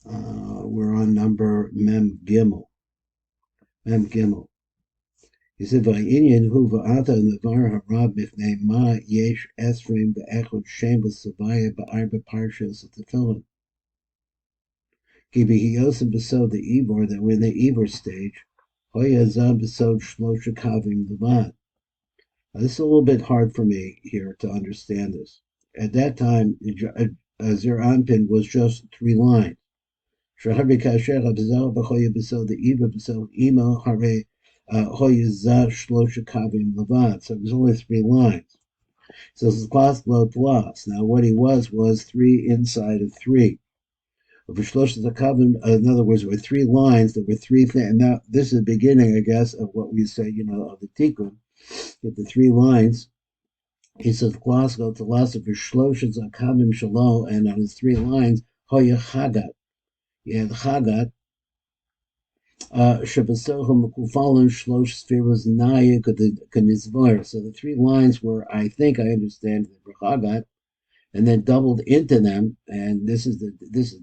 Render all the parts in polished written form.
We're on number Mem Gimel. Mem Gimel. He said, "Va'inyan hu va'ata nevar harab b'fnei ma yesh esrim be'echod shem b'savaya ba'arba parshas of Tefillin. Ki b'hiyosim b'sod the Ivor, that we're in the Ivor stage, hoya zam b'sod shlosha kavim levad." This is a little bit hard for me here to understand this. At that time, Zir Anpin was just 3 lines. So it was only 3 lines. So this is class lo plus. Now what he was 3 inside of 3. In other words, there were 3 lines, there were 3 things. And now this is the beginning, I guess, of what we say, of the tikkun. Get the 3 lines. He says, class lo to last of Shloshas Akavim Shalom, and on his 3 lines, Hoya Chagat. You had Chagat, Shabasochim Kufalin Shlosh Spheros Naya Kanizvar. So the 3 lines were, I think I understand, the Chagat, and then doubled into them. And this is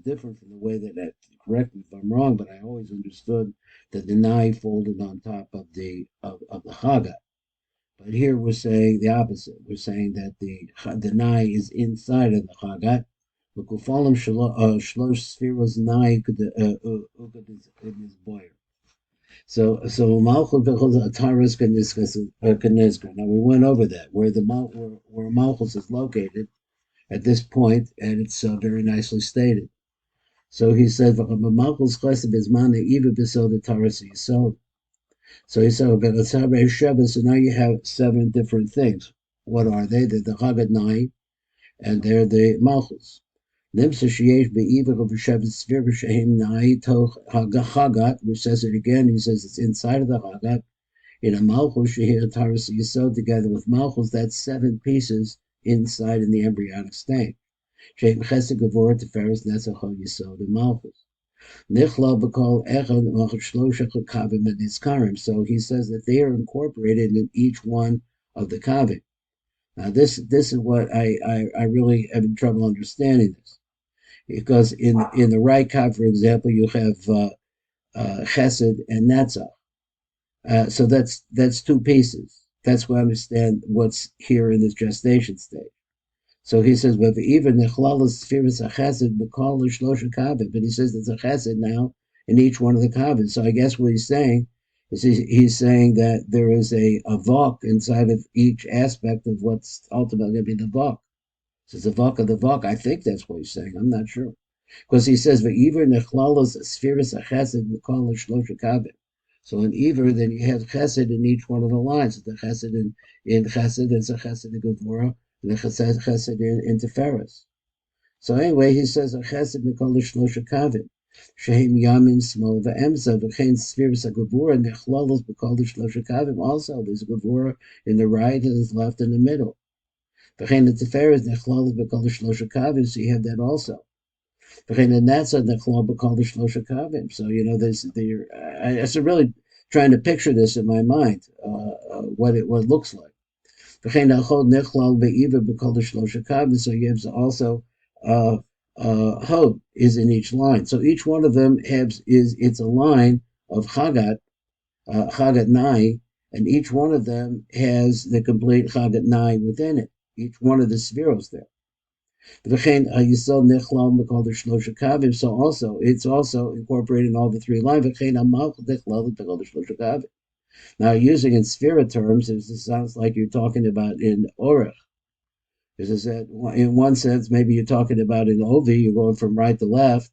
different from the way that, correct me if I'm wrong, but I always understood that the Nai folded on top of the Chagat. But here we're saying the opposite. We're saying that the Nai is inside of the Chagat. L'kufalim shlosh spheros nai boyer. So malchus v'chol ataras kanizka. Now we went over that where malchus is located at this point, and it's very nicely stated. So he said malchus chesed bezman eva b'sod ataras yisod. So he said so now you have 7 different things. What are they? They're the Chagat Nai, and they're the malchus. Which says it again. He says it's inside of the Chagat. In a Malchus, Taras Yisod, together with Malchus, that's 7 pieces inside in the embryonic state. Shem Chesed Gavor Teferes Netzach Yisod and Malchus. Nichla B'Kol Echad Malchus Shlosha Kavim and Nizkarim. So he says that they are incorporated in each one of the Kavim. Now this is what I really have trouble understanding this. Because in the right kav, for example, you have chesed and netzach. So that's 2 pieces. That's what I understand what's here in this gestation stage. So he says, but even the chlalas spheres a chesed b'kol l'shlosha kavim. But he says there's a chesed now in each one of the kavim. So I guess what he's saying is he's saying that there is a vok inside of each aspect of what's ultimately going to be the vok. So it's the vok of the vok. I think that's what he's saying. I'm not sure. Because he says, "Ve'iver nechlalos spheres achesed v'kol shlosha kavim." So in Iver, then you have chesed in each one of the lines. The chesed in chesed, it's a chesed in Gevurah, and the chesed in Teferes. So anyway, he says, "A chesed v'kol shlosha kavim." Shehem yamin smol ve'emza v'chein spheres Gevurah nechlalos v'kol shlosha kavim. Also, there's a Gevurah in the right and there's left in the middle. V'chein the Teferes nechlalos v'kol shlosha kavim. So you have that also. So there's I really trying to picture this in my mind, what it looks like. So you have also hod is in each line. So each one of them it's a line of chagat nai, and each one of them has the complete chagat nai within it. Each one of the spheros there. So also, it's also incorporated in all the 3 lines. Now, using in Sphera terms, it sounds like you're talking about in Orech. Because in one sense, maybe you're talking about in Ovi, you're going from right to left.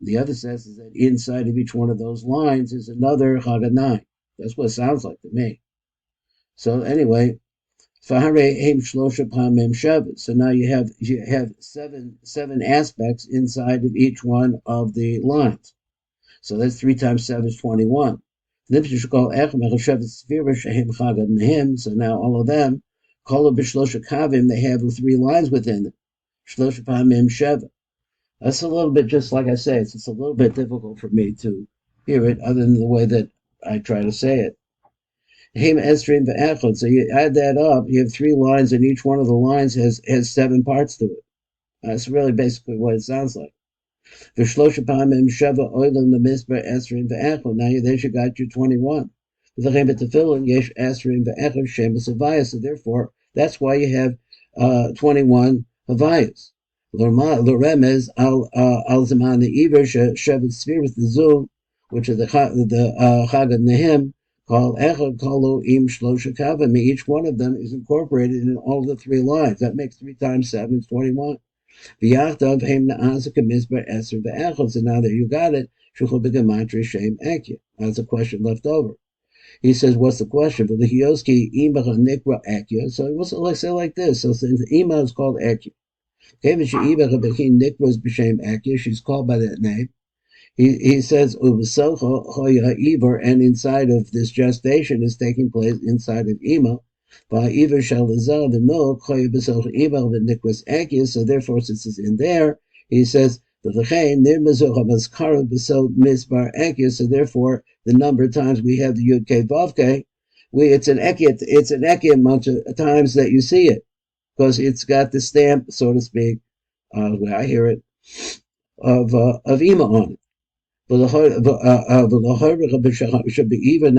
The other sense is that inside of each one of those lines is another Chaganai. That's what it sounds like to me. So anyway, so now you have 7 aspects inside of each one of the lines. So that's 3 times 7 is 21. So now all of them, they have 3 lines within them. That's a little bit, just like I say, it's a little bit difficult for me to hear it, other than the way that I try to say it. So you add that up, you have 3 lines, and each one of the lines has 7 parts to it. That's really basically what it sounds like. V'shlosha pamim sheva oilam lemisbar esrim ve'echol. Now there you got your 21. V'lechem b'tefillin yesh esrim ve'echol shemus havayas. So therefore, that's why you have 21 havayas. L'remez al zaman the iver shevet spheres the zoom, which is the Chag of Nehim, called echad kolu im shlosha kavim. Each one of them is incorporated in all the 3 lines. That makes 3 times 7 is 21. V'yachdav heim na'azaka mizbar eser ve'echad. So now that you got it, shuchol b'gematria shem ekya. That's a question left over. He says, what's the question? But the Hioski imacha nikra ekya. So let's say like this. So since Ima is called ekya, she's called by that name. He says, and inside of this gestation is taking place inside of Ima. So therefore, since it's in there, he says, so therefore, the number of times we have the Yud Kei Vav Kei, it's an ekya amount of times that you see it, because it's got the stamp, so to speak, the way I hear it, of Ima on it. Should be even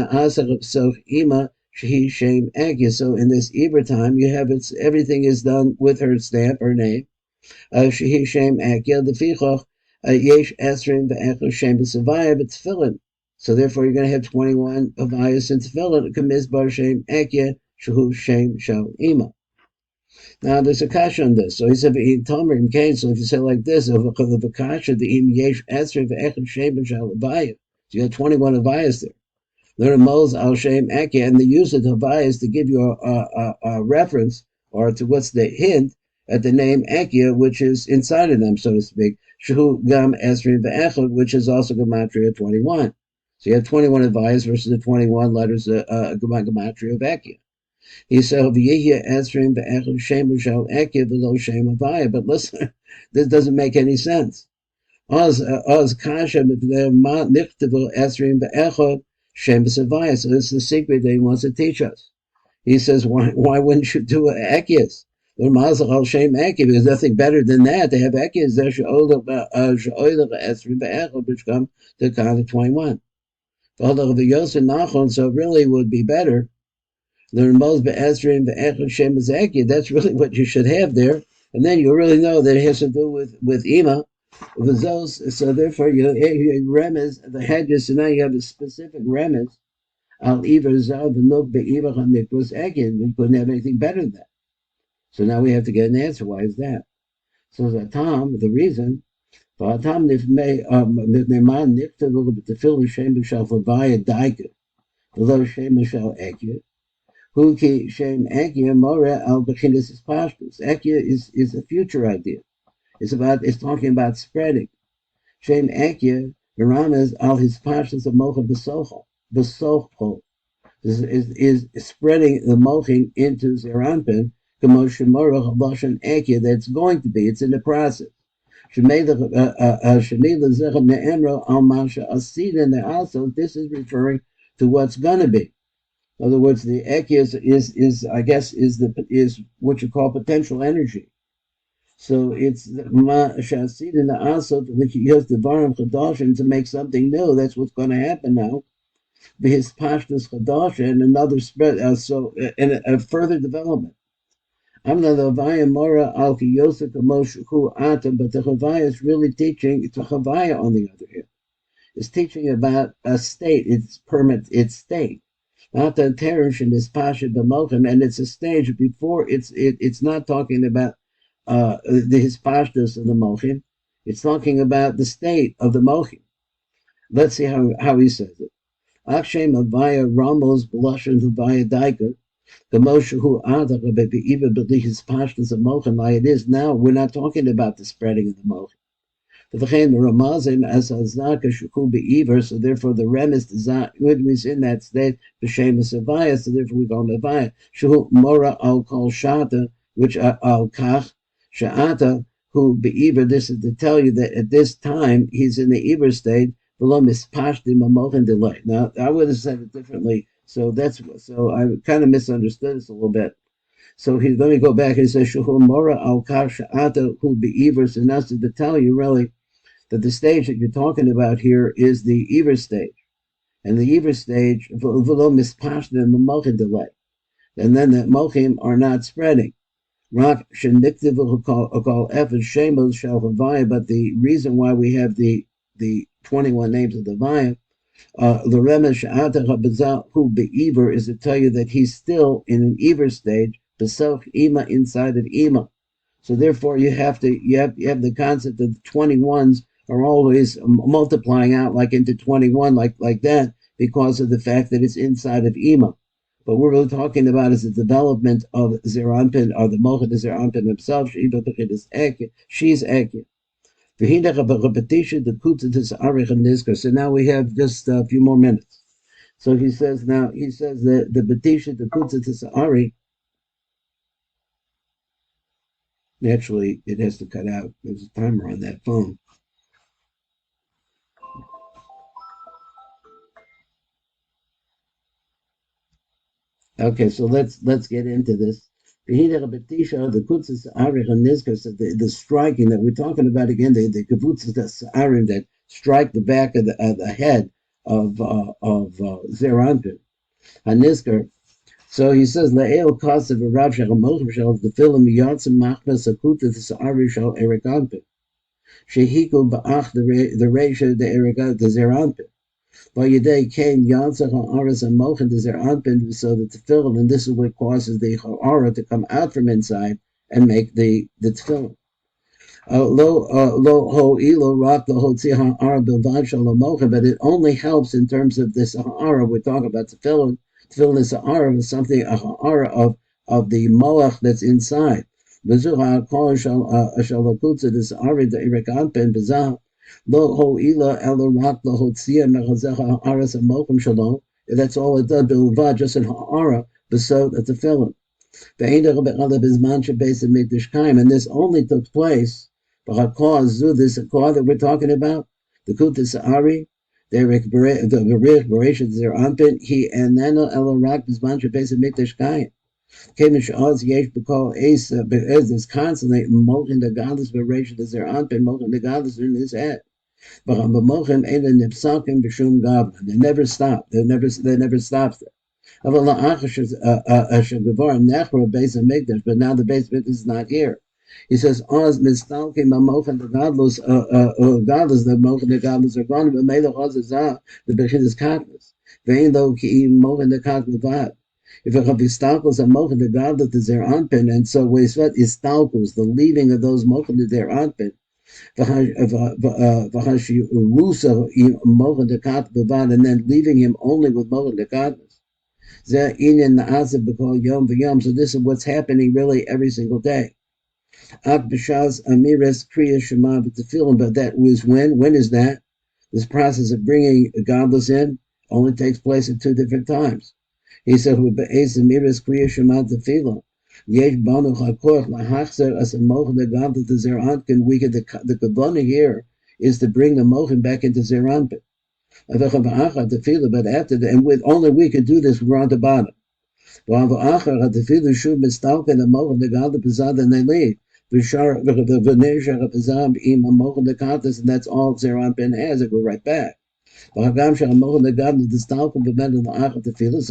so Ima Shehi Shem Agya. So in this Iber time, you have everything is done with her stamp, her name. Shehi Shem Agya the Fichoch Yesh Esrim ve'Echel Shem b'Savaya b'Tefillin. So therefore, you're going to have 21 Avayas in Tefillin. Kamizbar Shem Agya Shehu Shem Shal Ima. Now there's a kasha on this. So he said, so if you say like this, the kasha, the im yesh esrei ve'echad shem shal avaya. So you got 21 avayas there. Learn moles al shem ekya, and they use the avayas to give you a reference or to what's the hint at the name ekya, which is inside of them, so to speak. Shehu gam esrei ve'echad, which is also gematria 21. So you have 21 avayas versus the 21 letters gematria of ekya. He said, but listen, this doesn't make any sense. So this is the secret that he wants to teach us. He says, why wouldn't you do Ekias? Because there's nothing better than that. They have Ekias, which come to count of 21. So it really would be better. That's really what you should have there, and then you really know that it has to do with Ima, with those. So therefore, you remez the hedges. So now you have a specific remez. Al Iver Zav the Nook be'Iva HaNikros Egin. We couldn't have anything better than that. So now we have to get an answer. Why is that? So the reason. V'atam nifmei nifneman niktav b'tefillin shem b'shal v'vaya daika v'lo shem b'shal Egin. Huki Shem Ekya Mora al Bechinis is Pashtus. Ekya is a future idea. It's talking about spreading. Shem Ekya Ramas al his Pashtus of Mocha Besocho. Besocho is spreading the Mochin into Zeranpin, Kamosh Mora Habashan Ekya that's going to be. It's in the process. Shemila Zechem Ne'enro al Masha Asida and also this is referring to what's gonna be. In other words, the ek is what you call potential energy. So it's ma shasid in the asot which he used the varam chadashin to make something new. That's what's going to happen now. His pashtus chadashin and another spread. And a further development. I'm not the Havaya Mora al Kiyosik Moshu Ata, but the Havaya is really teaching. It's a Havaya on the other hand. It's teaching about a state. Its state. Not the teresh in this pasha b'mochin, and it's a stage before it's not talking about the hispashtus of the mochin. It's talking about the state of the mochin. Let's see how he says it. Akshem avaya ramos b'lashon avaya daika the moshe who adach even b'li hispashtus of mochin like it is now. We're not talking about the spreading of the mochin. So therefore the rem is in that state, b'shemus avaya, so therefore we call him avaya. Shehu mora al kol shata, which al kach shata, who be'iver, this is to tell you that at this time he's in the iver state, below mispashtim amochin delay. Now I would have said it differently, so I kind of misunderstood this a little bit. So let me go back and say Shehu mora al kach shata, who be'iver, so now to tell you really that the stage that you're talking about here is the Eber stage. And the Eber stage, v'lo mispashna Mochin delay. And then the Mochim are not spreading. Rak sheniktiv call F and Shemos shel Havaya, but the reason why we have the 21 names of the Vayim, the Remesh who be'Eber is to tell you that he's still in an Eber stage, Besoch Ima inside of Ima. So therefore you have the concept that the 21s are always multiplying out like into 21 like that because of the fact that it's inside of Ima. But what we're really talking about is the development of Zeranpin, or the Mochin is Zeranpin himself. She's Ekya. So now we have just a few more minutes. So he says that the Batisha, the Kutzatis Ari, naturally it has to cut out. There's a timer on that phone. Okay, so let's get into this. The kutzes arich and nizkar, the striking that we're talking about again, the kavutzes arim that strike the back of the head of Zeranpin, hanizkar. So he says la'el kasev v'rav shel mochim shel the film yatzim machmas akutzes arish shel erikanpin shehiku ba'ach the ratio the erikan the Zeranpin. By Yedei came Yansach Ha'aras and Mochin to their Anpin, so that the tefillin, and this is what causes the Ha'ara to come out from inside and make the tefillin. Lo ho ilo rock the hotzi Ha'ara bilvad shalom Mochin, but it only helps in terms of this Ha'ara. We're talking about tefillin. Tefillin is Ha'ara of something, a Ha'ara of the Moach that's inside. V'zu ha'akol shalakutza this Ari the Irik Anpin b'zah. Lo ho ila ela rak lo hotzia mechazecha ha'aras amochim shalom. That's all it does. Bilvad just an ha'ara besod at the tefillin. Ve'ein be'ala bizman shebeis mikdash kaim, and this only took place. B'hakol zu this car that we're talking about, the kutas ari, the berich bereishit zer anpin he eneno ela rak bizman shebeis mikdash kaim. Came shaz yesh b'kol es is constantly mochin the godless bereishit zer anpin mochin the godless in his head. But Mochin ain't a nipsakim b'shum gavna. They never stop. They never stops there. But now the base mikdash is not here. He says, "Oz mistalkim Mochin the godless, the Mochin the godless are gone. But Melech Ozazah the bechin is katnas. Vein lo ki Mochin the katnas. If a chavistalkos a Mochin the godless is their anpin, and so we said istalkos the leaving of those Mochin to their anpin. And then leaving him only with Mochin Dekadmas. So this is what's happening really every single day. But that was when? When is that? This process of bringing a godless in only takes place at two different times. He said, we get the kavanah here is to bring the Mochin back into Zeranpin. But after that, and with only we can do this, we're on the bottom. And they leave. And that's all Zeranpin has. It go right back. So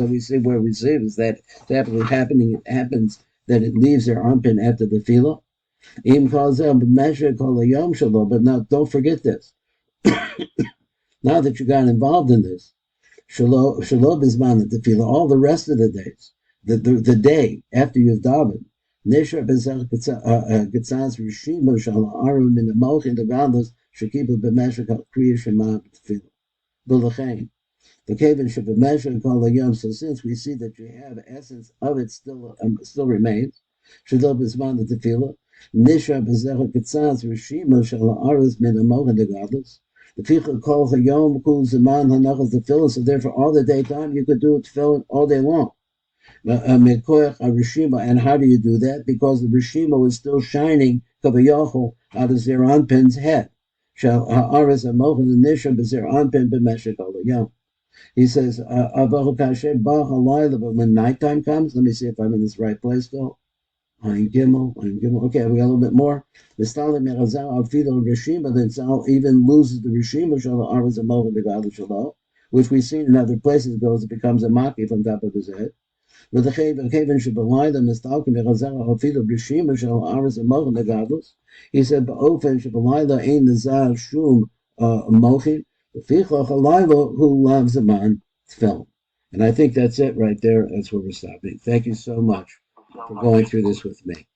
we see where we see is that it's actually happening. It happens that it leaves their armpit after the tefillah. But now don't forget this. Now that you got involved in this, shalom bisman at the tefillah, all the rest of the days, the day after you've davened, Nishra bezach getzaz rishima shalom arum in the mochin the godless shekibu b'meshach kriya shema b'tefillah. The kaven should be measured and call a yom. So since we see that you have essence of it still remains, shadol b'zman the tefillah, nishra b'zecha ketzaz rishima shal ha'aretz min hamochin the godless. The tefillah calls a yom kul zman hanachas tefillah. So therefore, all the daytime you could do tefillah all day long. And how do you do that? Because the rishima is still shining kavayachol out of Zeranpin's head. He says, when nighttime comes, let me see if I'm in this right place, Phil. Ein Gimel, Ein Gimel. Okay, we got a little bit more. The Stalin Merazal Alfido Rishima, then Zal even loses the Rishima Shala Arvas and Mohan the God Shalom, which we've seen in other places goes, it becomes a maki from top of his head. With the Kaven Shabbalai, the Mistalkin Merazal Alfido Rishima Shala Arvas and Mohan the Gadlus. He said, Ba'ofen Shabbalai, Ein the Zal Shum Mochin, the Fichloch Alaylo, who loves a man Tefillin. And I think that's it right there. That's where we're stopping. Thank you so much for going through this with me.